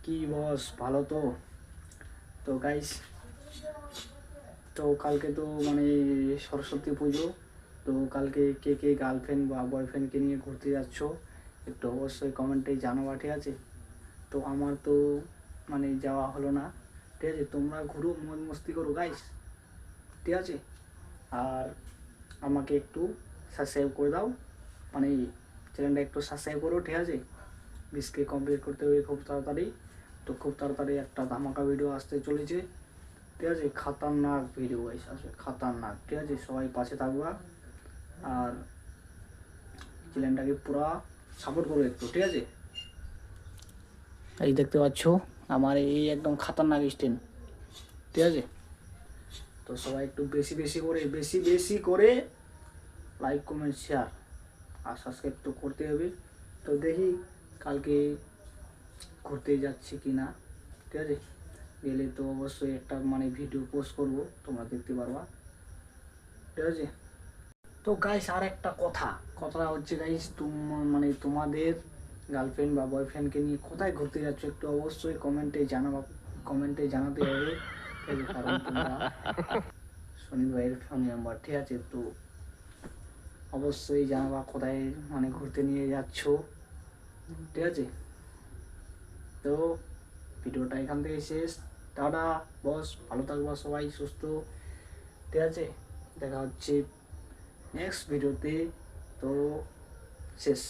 কি বস, ভালো তো? তো গাইস, তো কালকে তো মানে সরস্বতী পুজো। তো কালকে কে কে গার্লফ্রেন্ড বা বয়ফ্রেন্ডকে নিয়ে ঘুরতে যাচ্ছ একটু অবশ্যই কমেন্টে জানাবা, ঠিক আছে? তো আমার তো মানে যাওয়া হলো না, ঠিক আছে? তোমরা ঘুরো, মজ মস্তি করো গাইস, ঠিক আছে? আর আমাকে একটু সাবস্ক্রাইব করে দাও, মানে চ্যানেলটা একটু সাবস্ক্রাইব করো, ঠিক আছে? 20K কমপ্লিট করতে হবে খুব তাড়াতাড়ি। তো খুব তাড়াতাড়ি একটা ধামাকা ভিডিও আসতে চলেছে, ঠিক আছে? খাতারনাক ভিডিও গাইস আসবে, খাতারনাক, ঠিক আছে? সবাই পাশে থাকবা আর চ্যানেলটাকে পুরো সাপোর্ট করো একটু, ঠিক আছে? এই দেখতে পাচ্ছ আমার এই একদম খাতারনাক স্ট্যান্ড, ঠিক আছে? তো সবাই একটু বেশি বেশি করে লাইক কমেন্ট শেয়ার আর সাবস্ক্রাইব তো করতে হবে। তো দেখি কালকে ঘুরতে যাচ্ছি কি না, ঠিক আছে? গেলে তো অবশ্যই একটা মানে ভিডিও পোস্ট করব, তোমরা দেখতে পারবা, ঠিক আছে? তো গাইস আর একটা কথাটা হচ্ছে গাইস, মানে তোমাদের গার্লফ্রেন্ড বা বয়ফ্রেন্ডকে নিয়ে কোথায় ঘুরতে যাচ্ছ একটু অবশ্যই কমেন্টে জানাতে হবে, ঠিক আছে? কারণ তোমরা সুনীল ভাইয়ের ফ্যামিলি মেম্বার, ঠিক আছে? তো অবশ্যই জানাবা কোথায় মানে ঘুরতে নিয়ে যাচ্ছ, ঠিক আছে? তো ভিডিওটা এখান থেকে শেষ। টাটা বস, ভালো থাকবা সবাই, সুস্থ, ঠিক আছে? দেখা হচ্ছে নেক্সট ভিডিওতে। তো শেষ।